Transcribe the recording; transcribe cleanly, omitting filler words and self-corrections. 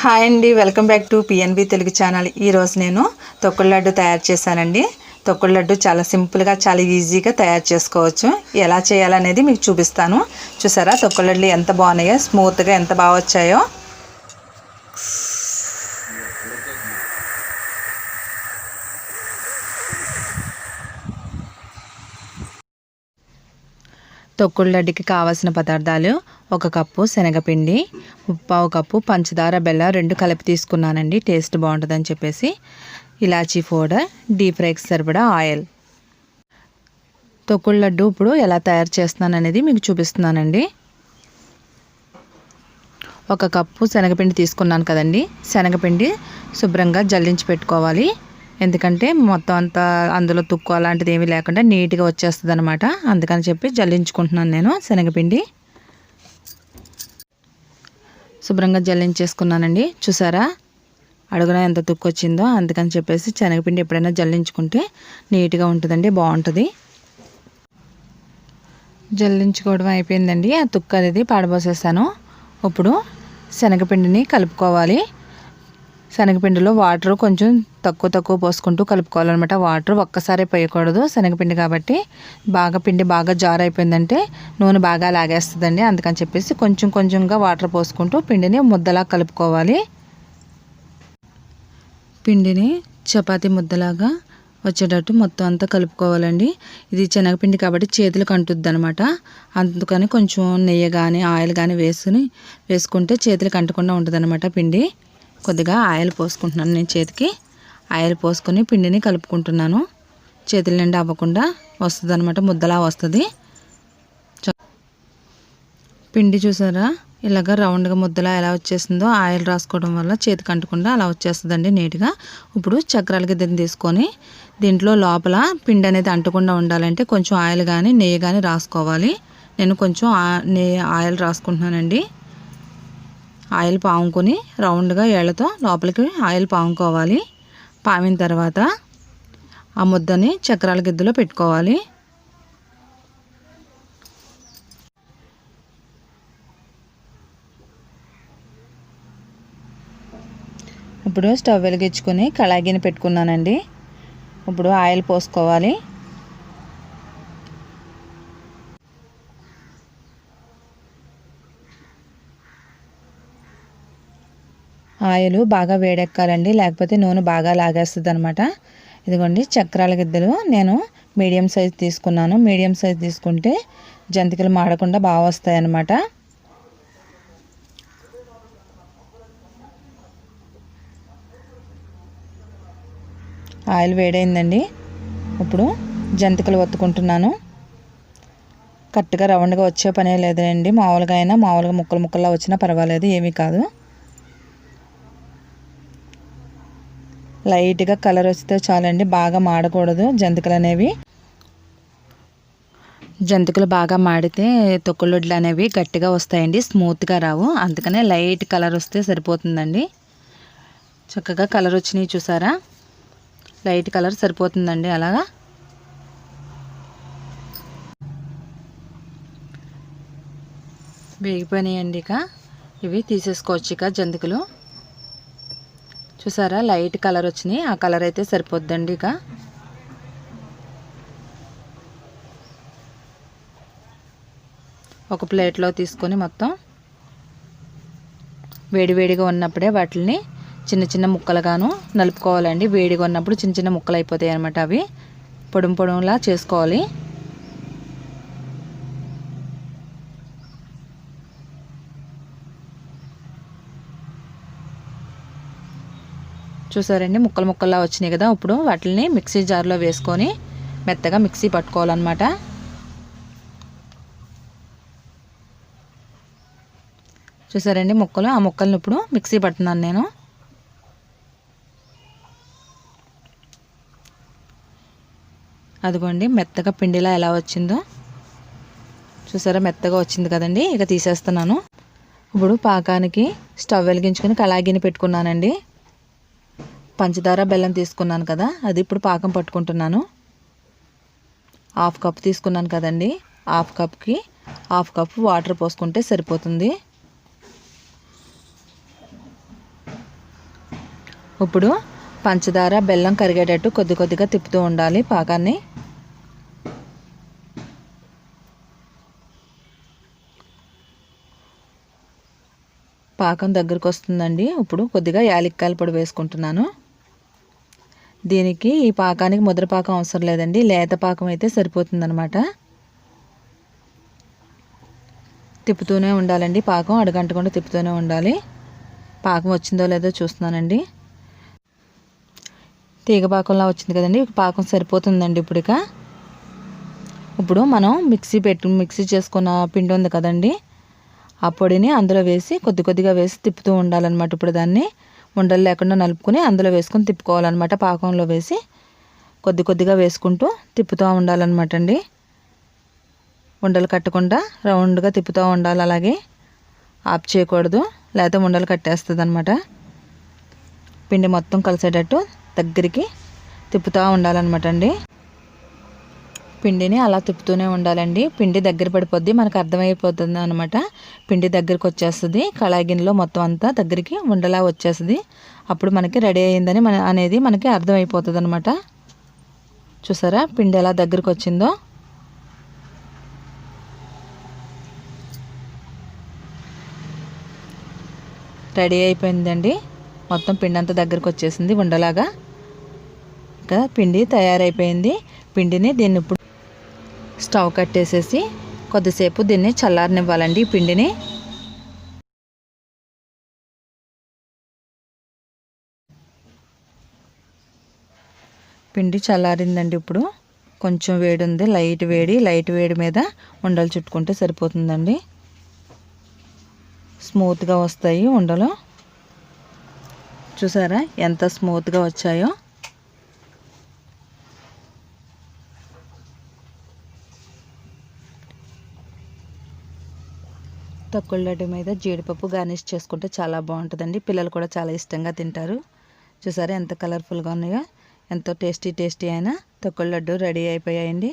Hi అండి, welcome back to PNV Telugu channel. ఈరోజు నేను తొక్కుడు లడ్డు తయారు చేశానండి. తొక్కుడు లడ్డు చాలా సింపుల్గా చాలా ఈజీగా తయారు చేసుకోవచ్చు. ఎలా చేయాలనేది మీకు చూపిస్తాను. చూసారా తొక్కుడు లడ్డు ఎంత బాగున్నాయో, స్మూత్గా ఎంత బాగా వచ్చాయో. తొక్కుడు లడ్డుకి కావాల్సిన పదార్థాలు: 1 కప్పు శనగపిండి, 1/2 కప్పు పంచదార, బెల్లం 2 కలిపి తీసుకున్నానండి, టేస్ట్ బాగుంటుందని చెప్పేసి. ఇలాచీ పౌడర్, డీప్ ఫ్రైకి సరిపడా ఆయిల్. తొక్కుడు లడ్డు ఇప్పుడు ఎలా తయారు చేస్తున్నాను అనేది మీకు చూపిస్తున్నానండి. 1 కప్పు శనగపిండి తీసుకున్నాను కదండి. శనగపిండి శుభ్రంగా జల్లించి పెట్టుకోవాలి. ఎందుకంటే మొత్తం అంతా అందులో తుక్కు అలాంటిది ఏమీ లేకుండా నీట్గా వచ్చేస్తుంది అనమాట. అందుకని చెప్పి జల్లించుకుంటున్నాను నేను శనగపిండి. శుభ్రంగా జల్లించేసుకున్నానండి. చూసారా అడుగున ఎంత తుక్కు వచ్చిందో. అందుకని చెప్పేసి శనగపిండి ఎప్పుడైనా జల్లించుకుంటే నీట్గా ఉంటుందండి, బాగుంటుంది. జల్లించుకోవడం అయిపోయిందండి. ఆ తుక్కు అనేది పాడబోసేసాను. ఇప్పుడు శనగపిండిని కలుపుకోవాలి. శనగపిండిలో వాటర్ కొంచెం తక్కువ పోసుకుంటూ కలుపుకోవాలన్నమాట. వాటర్ ఒక్కసారి పోయకూడదు, శనగపిండి కాబట్టి. పిండి బాగా జారు అయిపోయిందంటే నూనె బాగా లాగేస్తుందండి. అందుకని చెప్పేసి కొంచెంగా వాటర్ పోసుకుంటూ పిండిని ముద్దలా కలుపుకోవాలి. పిండిని చపాతీ ముద్దలాగా వచ్చేటట్టు మొత్తం అంతా కలుపుకోవాలండి. ఇది శనగపిండి కాబట్టి చేతులకు అంటుద్ది అనమాట. అందుకని కొంచెం నెయ్యి కానీ ఆయిల్ కానీ వేసుకుంటే చేతులకు అంటకుండా ఉంటుంది అనమాట పిండి. కొద్దిగా ఆయిల్ పోసుకుంటున్నాను నేను చేతికి. ఆయిల్ పోసుకొని పిండిని కలుపుకుంటున్నాను. చేతుల నిండా అవ్వకుండా వస్తుంది అనమాట, ముద్దలా వస్తుంది. పిండి చూసారా ఇలాగ రౌండ్గా ముద్దలా ఎలా వచ్చేసిందో, ఆయిల్ రాసుకోవడం వల్ల చేతికి అంటకుండా అలా వచ్చేస్తుందండి నీట్గా. ఇప్పుడు చక్రాల గిద్దెని తీసుకొని దీంట్లో లోపల పిండి అనేది అంటకుండా ఉండాలంటే కొంచెం ఆయిల్ కానీ నెయ్యి కానీ రాసుకోవాలి. నేను కొంచెం ఆయిల్ రాసుకుంటున్నానండి. ఆయిల్ పాముకొని రౌండ్గా ఏళ్ళతో లోపలికి ఆయిల్ పాముకోవాలి. పామిన తర్వాత ఆ ముద్దని చక్రాల గిద్దెలో పెట్టుకోవాలి. ఇప్పుడు స్టవ్ వెలిగించుకొని కళాయి గిన్నె పెట్టుకున్నానండి. ఇప్పుడు ఆయిల్ పోసుకోవాలి. ఆయిల్ బాగా వేడెక్కాలండి, లేకపోతే నూనె బాగా లాగేస్తుంది అనమాట. ఇదిగోండి చక్రాల గిద్దెలు నేను మీడియం సైజ్ తీసుకున్నాను. మీడియం సైజ్ తీసుకుంటే జంతికలు మాడకుండా బాగా వస్తాయి అన్నమాట. ఆయిల్ వేడైందండి. ఇప్పుడు జంతికలు ఒత్తుకుంటున్నాను. కరెక్ట్గా రౌండ్గా వచ్చే పనే లేదండి. మామూలుగా ముక్కల్లా వచ్చినా పర్వాలేదు, ఏమీ కాదు. లైట్గా కలర్ వస్తే చాలండి, బాగా మాడకూడదు జంతికలు అనేవి. జంతికలు బాగా మాడితే తొక్కుడు లడ్లు అనేవి గట్టిగా వస్తాయండి, స్మూత్గా రావు. అందుకనే లైట్ కలర్ వస్తే సరిపోతుందండి. చక్కగా కలర్ వచ్చినాయి చూసారా, లైట్ కలర్ సరిపోతుందండి. అలాగా వేగిపోయినాయండి. ఇక ఇవి తీసేసుకోవచ్చు. ఇక జంతికలు చూసారా లైట్ కలర్ వచ్చినాయి. ఆ కలర్ అయితే సరిపోద్దండి. ఇక ఒక ప్లేట్లో తీసుకొని మొత్తం వేడిగా ఉన్నప్పుడే వాటిని చిన్న ముక్కలుగాను నలుపుకోవాలండి. వేడిగా ఉన్నప్పుడు చిన్న ముక్కలు అయిపోతాయి అన్నమాట. అవి పొడుంలా చేసుకోవాలి. చూసారండి ముక్కల్లా వచ్చినాయి కదా. ఇప్పుడు వాటిని మిక్సీ జార్లో వేసుకొని మెత్తగా మిక్సీ పట్టుకోవాలన్నమాట. చూసారండి ఆ ముక్కల్ని ఇప్పుడు మిక్సీ పడుతున్నాను నేను. అదిగోండి మెత్తగా పిండిలా ఎలా వచ్చిందో చూసారా, మెత్తగా వచ్చింది కదండి. ఇక తీసేస్తున్నాను. ఇప్పుడు పాకానికి స్టవ్ వెలిగించుకొని కళాయి గిన్నె పెట్టుకున్నానండి. పంచదార బెల్లం తీసుకున్నాను కదా, అది ఇప్పుడు పాకం పట్టుకుంటున్నాను. 1/2 కప్ తీసుకున్నాను కదండి, 1/2 కప్కి 1/2 కప్ వాటర్ పోసుకుంటే సరిపోతుంది. ఇప్పుడు పంచదార బెల్లం కరిగేటట్టు కొద్ది కొద్దిగా తిప్పుతూ ఉండాలి పాకాన్ని. పాకం దగ్గరకు వస్తుందండి. ఇప్పుడు కొద్దిగా యాలక్కాయల పొడి వేసుకుంటున్నాను. దీనికి ఈ పాకానికి ముద్ర పాకం అవసరం లేదండి, లేత పాకం అయితే సరిపోతుందన్నమాట. తిప్పుతూనే ఉండాలండి, పాకం అడగంటకుండా తిప్పుతూనే ఉండాలి. పాకం వచ్చిందో లేదో చూస్తున్నానండి. తీగ పాకంలా వచ్చింది కదండి, పాకం సరిపోతుందండి. ఇప్పుడు మనం మిక్సీ చేసుకున్న పిండి ఉంది కదండి, ఆ పొడిని అందులో వేసి కొద్ది కొద్దిగా వేసి తిప్పుతూ ఉండాలన్నమాట. ఇప్పుడు దాన్ని ఉండలు లేకుండా నలుపుకొని అందులో వేసుకొని తిప్పుకోవాలన్నమాట. పాకంలో వేసి కొద్ది కొద్దిగా వేసుకుంటూ తిప్పుతూ ఉండాలన్నమాట అండి. ఉండలు కట్టకుండా రౌండ్గా తిప్పుతూ ఉండాలి. అలాగే ఆఫ్ చేయకూడదు, లేకపోతే ఉండలు కట్టేస్తుంది అన్నమాట. పిండి మొత్తం కలిసేటట్టు దగ్గరికి తిప్పుతూ ఉండాలన్నమాట అండి. పిండిని అలా తిప్పుతూనే ఉండాలండి. పిండి దగ్గర పడిపోద్ది, మనకు అర్థమైపోతుంది అనమాట. పిండి దగ్గరికి వచ్చేస్తుంది, కళాయి గిన్నెలో మొత్తం అంతా దగ్గరికి ఉండలా వచ్చేస్తుంది. అప్పుడు మనకి రెడీ అయ్యిందని అనేది మనకి అర్థమైపోతుంది అనమాట. చూసారా పిండి ఎలా దగ్గరికి వచ్చిందో. రెడీ అయిపోయిందండి, మొత్తం పిండి అంతా దగ్గరికి వచ్చేసింది ఉండలాగా. ఇంకా పిండి తయారైపోయింది. దీన్ని ఇప్పుడు స్టవ్ కట్టేసేసి కొద్దిసేపు దీన్ని చల్లారనివ్వాలండి. పిండి చల్లారిందండి. ఇప్పుడు కొంచెం వేడి ఉంది, లైట్ వేడి మీద ఉండలు చుట్టుకుంటే సరిపోతుందండి. స్మూత్గా వస్తాయి ఉండలు. చూసారా ఎంత స్మూత్గా వచ్చాయో. తొక్కుడు లడ్డు మీద జీడిపప్పు గార్నిష్ చేసుకుంటే చాలా బాగుంటుందండి. పిల్లలు కూడా చాలా ఇష్టంగా తింటారు. చూసారా ఎంత కలర్ఫుల్గా ఉన్నాయో. ఎంతో టేస్టీ అయిన తొక్కుడు లడ్డు రెడీ అయిపోయాయండి.